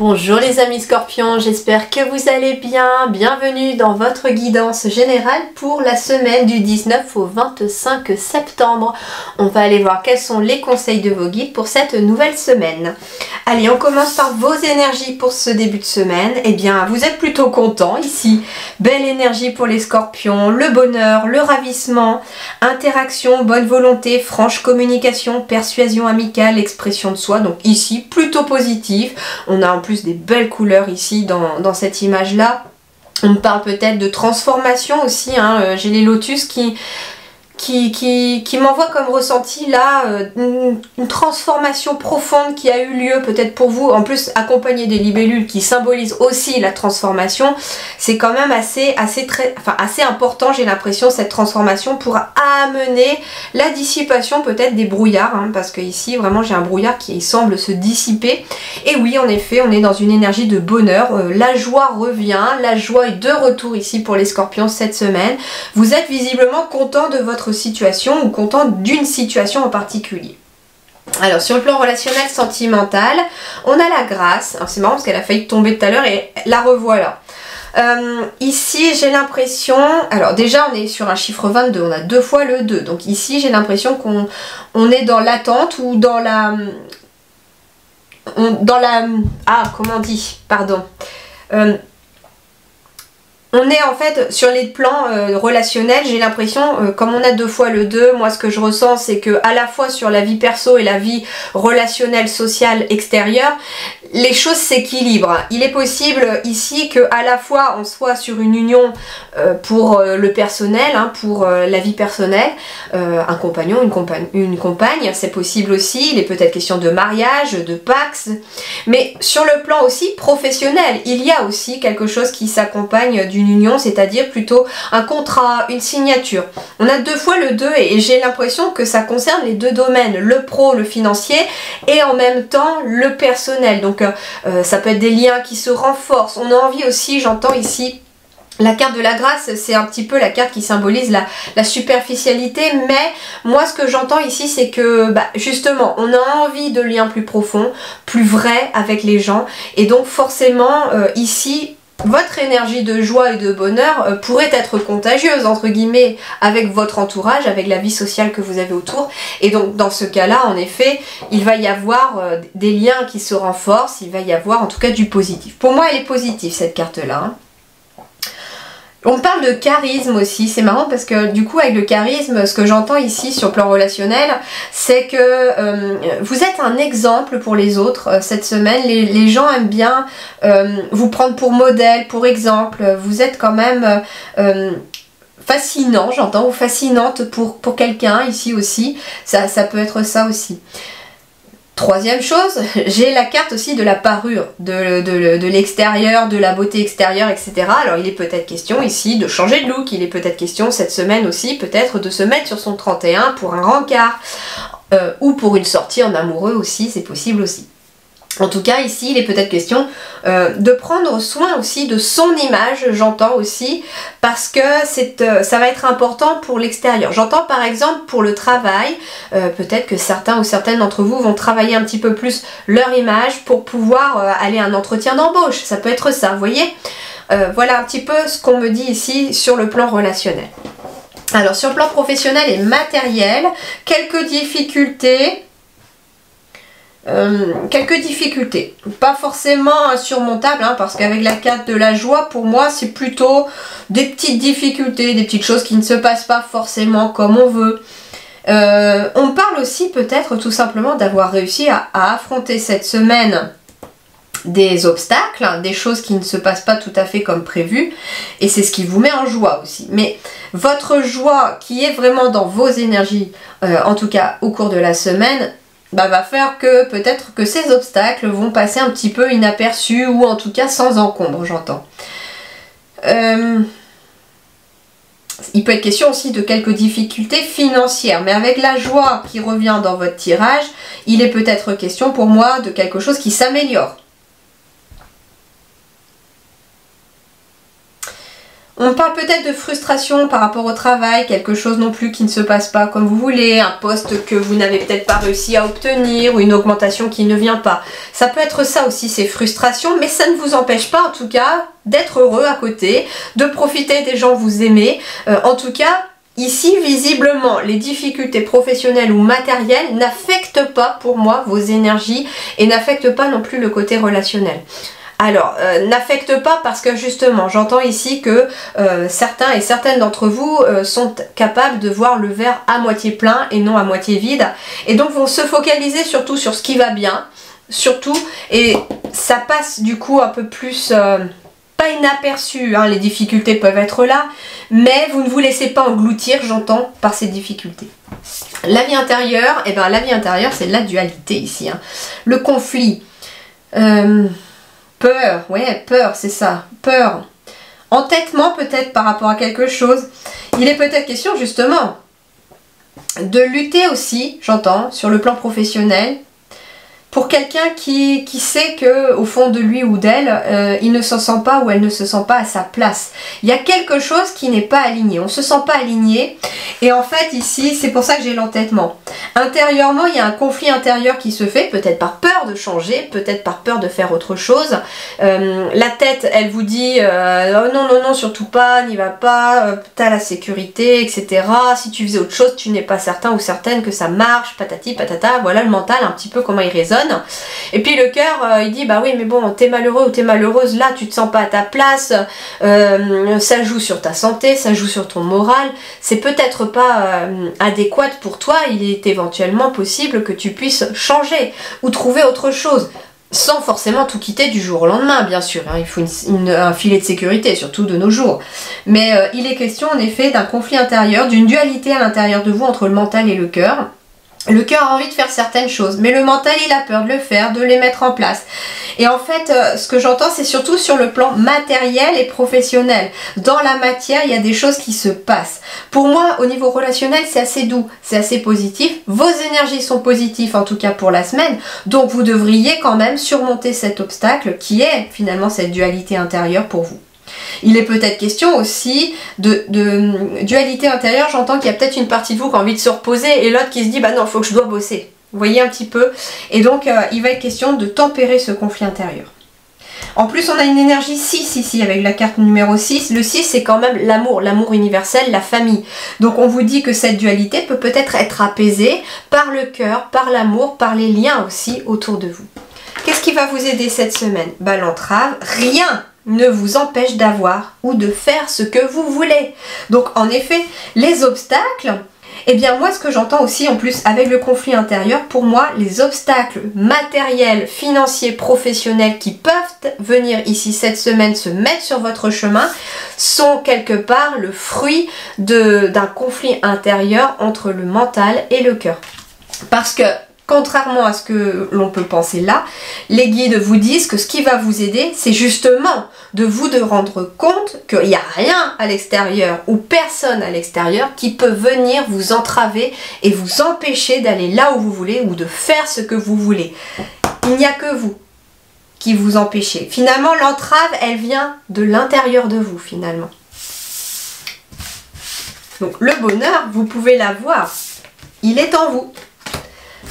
Bonjour les amis scorpions, j'espère que vous allez bien. Bienvenue dans votre guidance générale pour la semaine du 19 au 25 septembre. On va aller voir quels sont les conseils de vos guides pour cette nouvelle semaine. Allez, on commence par vos énergies pour ce début de semaine. Eh bien, vous êtes plutôt contents ici. Belle énergie pour les scorpions, le bonheur, le ravissement, interaction, bonne volonté, franche communication, persuasion amicale, expression de soi. Donc ici, plutôt positif. On a en plus des belles couleurs ici dans cette image là. On parle peut-être de transformation aussi, hein. J'ai les lotus qui m'envoie comme ressenti là une transformation profonde qui a eu lieu peut-être pour vous, en plus accompagné des libellules qui symbolisent aussi la transformation. C'est quand même assez important, j'ai l'impression, cette transformation pour amener la dissipation peut-être des brouillards, hein, parce que ici vraiment j'ai un brouillard qui semble se dissiper. Et oui, en effet, on est dans une énergie de bonheur, la joie revient, la joie est de retour ici pour les scorpions cette semaine. Vous êtes visiblement content de votre situation ou content d'une situation en particulier. Alors sur le plan relationnel sentimental, on a la grâce. Alors c'est marrant parce qu'elle a failli tomber tout à l'heure et la revoilà. Ici j'ai l'impression, alors déjà on est sur un chiffre 22, on a deux fois le 2, donc ici j'ai l'impression qu'on est dans l'attente ou dans la comment on dit, pardon, on est en fait sur les plans relationnels, j'ai l'impression, comme on a deux fois le 2, moi ce que je ressens c'est que à la fois sur la vie perso et la vie relationnelle, sociale, extérieure, les choses s'équilibrent. Il est possible ici que à la fois on soit sur une union pour le personnel, hein, pour la vie personnelle, un compagnon, une compagne, c'est possible aussi, il est peut-être question de mariage, de pax, mais sur le plan aussi professionnel, il y a aussi quelque chose qui s'accompagne d'une union, c'est-à-dire plutôt un contrat, une signature. On a deux fois le 2 et j'ai l'impression que ça concerne les deux domaines, le pro, le financier et en même temps le personnel. Donc ça peut être des liens qui se renforcent. On a envie aussi, j'entends ici, la carte de la grâce, c'est un petit peu la carte qui symbolise la superficialité, mais moi ce que j'entends ici c'est que justement on a envie de liens plus profonds, plus vrais avec les gens, et donc forcément ici votre énergie de joie et de bonheur pourrait être contagieuse entre guillemets avec votre entourage, avec la vie sociale que vous avez autour, et donc dans ce cas là en effet il va y avoir des liens qui se renforcent, il va y avoir en tout cas du positif. Pour moi elle est positive cette carte là, hein. On parle de charisme aussi, c'est marrant parce que du coup avec le charisme, ce que j'entends ici sur le plan relationnel, c'est que vous êtes un exemple pour les autres cette semaine. Les gens aiment bien vous prendre pour modèle, pour exemple. Vous êtes quand même fascinant, j'entends, ou fascinante pour quelqu'un ici aussi. Ça peut être ça aussi. Troisième chose, j'ai la carte aussi de la parure, de l'extérieur, de la beauté extérieure, etc. Alors il est peut-être question ici de changer de look, il est peut-être question cette semaine aussi peut-être de se mettre sur son 31 pour un rencard, ou pour une sortie en amoureux aussi, c'est possible aussi. En tout cas ici il est peut-être question de prendre soin aussi de son image, j'entends aussi, parce que ça va être important pour l'extérieur. J'entends par exemple pour le travail, peut-être que certains ou certaines d'entre vous vont travailler un petit peu plus leur image pour pouvoir aller à un entretien d'embauche, ça peut être ça, vous voyez. Voilà un petit peu ce qu'on me dit ici sur le plan relationnel. Alors sur le plan professionnel et matériel, quelques difficultés, pas forcément insurmontables, hein, parce qu'avec la carte de la joie, pour moi c'est plutôt des petites difficultés, des petites choses qui ne se passent pas forcément comme on veut. On parle aussi peut-être tout simplement d'avoir réussi à affronter cette semaine des obstacles, hein, des choses qui ne se passent pas tout à fait comme prévu, et c'est ce qui vous met en joie aussi. Mais votre joie qui est vraiment dans vos énergies, en tout cas au cours de la semaine, va faire que peut-être que ces obstacles vont passer un petit peu inaperçus, ou en tout cas sans encombre, j'entends. Il peut être question aussi de quelques difficultés financières, mais avec la joie qui revient dans votre tirage, il est peut-être question pour moi de quelque chose qui s'améliore. On parle peut-être de frustration par rapport au travail, quelque chose non plus qui ne se passe pas comme vous voulez, un poste que vous n'avez peut-être pas réussi à obtenir ou une augmentation qui ne vient pas. Ça peut être ça aussi, ces frustrations, mais ça ne vous empêche pas en tout cas d'être heureux à côté, de profiter des gens que vous aimez. En tout cas, ici, visiblement, les difficultés professionnelles ou matérielles n'affectent pas pour moi vos énergies et n'affectent pas non plus le côté relationnel. Alors, n'affecte pas parce que justement, j'entends ici que certains et certaines d'entre vous sont capables de voir le verre à moitié plein et non à moitié vide. Et donc vont se focaliser surtout sur ce qui va bien, surtout, et ça passe du coup un peu plus... pas inaperçu, hein, les difficultés peuvent être là, mais vous ne vous laissez pas engloutir, j'entends, par ces difficultés. La vie intérieure, eh ben, la vie intérieure, c'est la dualité ici. Hein. Le conflit... peur, ouais, peur, c'est ça, peur. Entêtement peut-être par rapport à quelque chose. Il est peut-être question justement de lutter aussi, j'entends, sur le plan professionnel, pour quelqu'un qui sait que au fond de lui ou d'elle, il ne se sent pas ou elle ne se sent pas à sa place. Il y a quelque chose qui n'est pas aligné, on ne se sent pas aligné. Et en fait ici, c'est pour ça que j'ai l'entêtement. Intérieurement, il y a un conflit intérieur qui se fait, peut-être par peur de changer, peut-être par peur de faire autre chose. La tête, elle vous dit oh non, non, non, surtout pas, n'y va pas, t'as la sécurité, etc. Si tu faisais autre chose, tu n'es pas certain ou certaine que ça marche, patati patata. Voilà le mental, un petit peu comment il résonne. Et puis le cœur, il dit bah oui, mais bon, t'es malheureux ou t'es malheureuse, là tu te sens pas à ta place, ça joue sur ta santé, ça joue sur ton moral, c'est peut-être pas adéquat pour toi, il est éventuellement possible que tu puisses changer ou trouver autre chose. Sans forcément tout quitter du jour au lendemain, bien sûr. Hein. Il faut un filet de sécurité, surtout de nos jours. Mais il est question en effet d'un conflit intérieur, d'une dualité à l'intérieur de vous entre le mental et le cœur. Le cœur a envie de faire certaines choses, mais le mental il a peur de le faire, de les mettre en place. Et en fait, ce que j'entends, c'est surtout sur le plan matériel et professionnel. Dans la matière, il y a des choses qui se passent. Pour moi, au niveau relationnel, c'est assez doux, c'est assez positif. Vos énergies sont positives, en tout cas pour la semaine. Donc vous devriez quand même surmonter cet obstacle qui est finalement cette dualité intérieure pour vous. Il est peut-être question aussi de dualité intérieure, j'entends qu'il y a peut-être une partie de vous qui a envie de se reposer et l'autre qui se dit bah non, il faut que je dois bosser. Vous voyez un petit peu. Et donc il va être question de tempérer ce conflit intérieur. En plus on a une énergie 6 ici avec la carte numéro 6. Le 6 c'est quand même l'amour, l'amour universel, la famille. Donc on vous dit que cette dualité peut peut-être être apaisée par le cœur, par l'amour, par les liens aussi autour de vous. Qu'est-ce qui va vous aider cette semaine? Bah l'entrave, rien ne vous empêche d'avoir ou de faire ce que vous voulez. Donc en effet, les obstacles, eh bien moi ce que j'entends aussi en plus avec le conflit intérieur, pour moi les obstacles matériels, financiers, professionnels qui peuvent venir ici cette semaine se mettre sur votre chemin sont quelque part le fruit d'un conflit intérieur entre le mental et le cœur. Parce que contrairement à ce que l'on peut penser là, les guides vous disent que ce qui va vous aider, c'est justement de vous rendre compte qu'il n'y a rien à l'extérieur ou personne à l'extérieur qui peut venir vous entraver et vous empêcher d'aller là où vous voulez ou de faire ce que vous voulez. Il n'y a que vous qui vous empêchez. Finalement, l'entrave, elle vient de l'intérieur de vous, finalement. Donc, le bonheur, vous pouvez l'avoir. Il est en vous.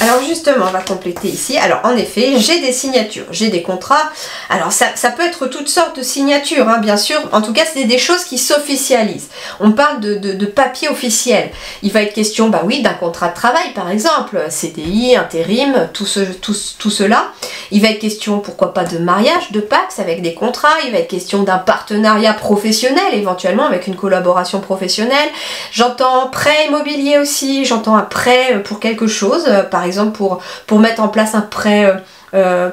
Alors justement, on va compléter ici. Alors en effet, j'ai des signatures, j'ai des contrats. Alors ça peut être toutes sortes de signatures, hein, bien sûr. En tout cas, c'est des choses qui s'officialisent. On parle de papier officiel. Il va être question, bah oui, d'un contrat de travail par exemple, CDI, intérim, tout cela. Il va être question, pourquoi pas, de mariage, de Pacs avec des contrats. Il va être question d'un partenariat professionnel, éventuellement avec une collaboration professionnelle. J'entends prêt immobilier aussi, j'entends un prêt pour quelque chose, par exemple pour mettre en place un prêt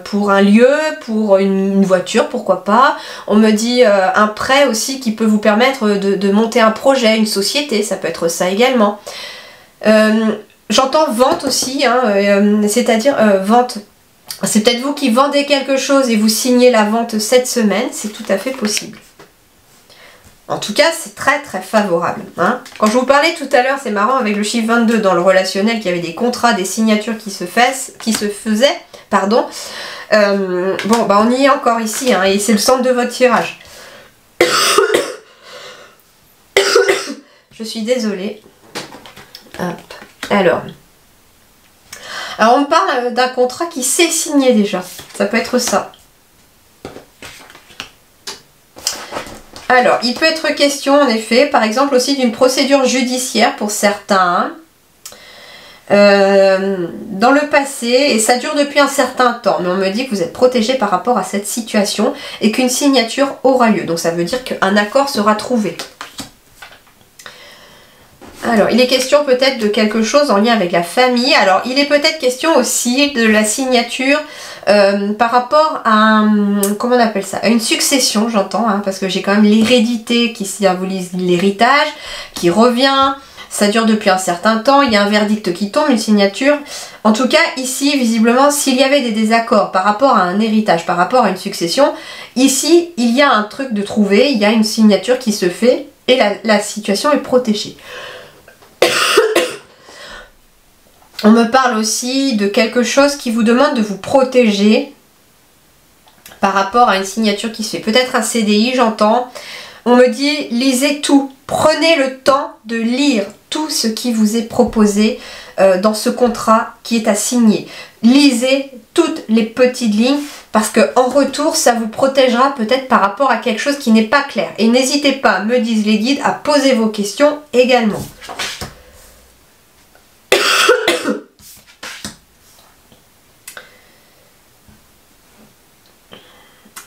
pour un lieu, pour une voiture, pourquoi pas. On me dit un prêt aussi qui peut vous permettre de monter un projet, une société, ça peut être ça également. J'entends vente aussi, hein, c'est-à-dire vente. C'est peut-être vous qui vendez quelque chose et vous signez la vente cette semaine, c'est tout à fait possible. En tout cas, c'est très très favorable. Hein. Quand je vous parlais tout à l'heure, c'est marrant, avec le chiffre 22 dans le relationnel, qu'il y avait des contrats, des signatures qui se faisaient. Pardon. Bon, bah on y est encore ici, hein, et c'est le centre de votre tirage. je suis désolée. Hop. Alors, on me parle d'un contrat qui s'est signé déjà. Ça peut être ça. Alors, il peut être question, en effet, par exemple aussi d'une procédure judiciaire pour certains. Dans le passé, et ça dure depuis un certain temps, mais on me dit que vous êtes protégé par rapport à cette situation et qu'une signature aura lieu. Donc ça veut dire qu'un accord sera trouvé. Alors, il est question peut-être de quelque chose en lien avec la famille. Alors, il est peut-être question aussi de la signature par rapport à, comment on appelle ça, à une succession, j'entends, hein, parce que j'ai quand même l'hérédité qui symbolise l'héritage, qui revient. Ça dure depuis un certain temps, il y a un verdict qui tombe, une signature. En tout cas, ici, visiblement, s'il y avait des désaccords par rapport à un héritage, par rapport à une succession, ici, il y a un truc de trouvé, il y a une signature qui se fait et la situation est protégée. On me parle aussi de quelque chose qui vous demande de vous protéger par rapport à une signature qui se fait. Peut-être un CDI, j'entends. On me dit, lisez tout. Prenez le temps de lire tout ce qui vous est proposé dans ce contrat qui est à signer. Lisez toutes les petites lignes parce qu'en retour, ça vous protégera peut-être par rapport à quelque chose qui n'est pas clair. Et n'hésitez pas, me disent les guides, à poser vos questions également.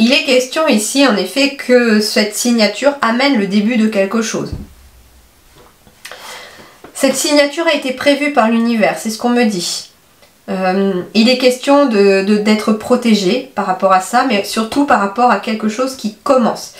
Il est question ici, en effet, que cette signature amène le début de quelque chose. Cette signature a été prévue par l'univers, c'est ce qu'on me dit. Il est question d'être protégé par rapport à ça, mais surtout par rapport à quelque chose qui commence.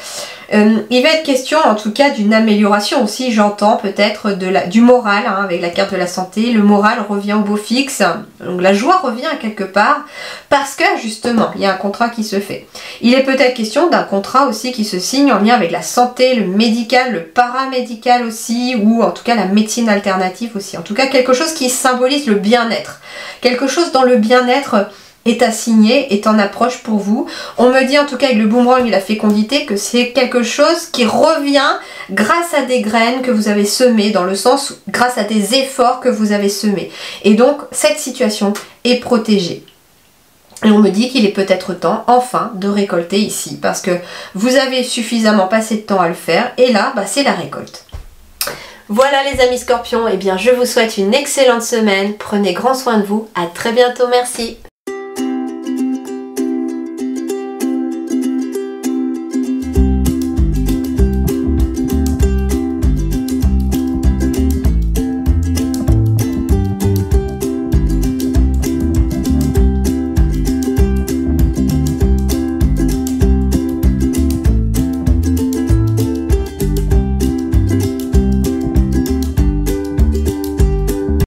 Il va être question en tout cas d'une amélioration aussi, j'entends peut-être du moral, hein, avec la carte de la santé. Le moral revient au beau fixe, donc la joie revient à quelque part, parce que justement, il y a un contrat qui se fait. Il est peut-être question d'un contrat aussi qui se signe en lien avec la santé, le médical, le paramédical aussi, ou en tout cas la médecine alternative aussi. En tout cas, quelque chose qui symbolise le bien-être. Quelque chose dans le bien-être est à signer, est en approche pour vous. On me dit en tout cas avec le boomerang et la fécondité que c'est quelque chose qui revient grâce à des graines que vous avez semées, dans le sens grâce à des efforts que vous avez semés. Et donc cette situation est protégée. Et on me dit qu'il est peut-être temps enfin de récolter ici parce que vous avez suffisamment passé de temps à le faire et là c'est la récolte. Voilà les amis scorpions, et bien je vous souhaite une excellente semaine, prenez grand soin de vous, à très bientôt, merci.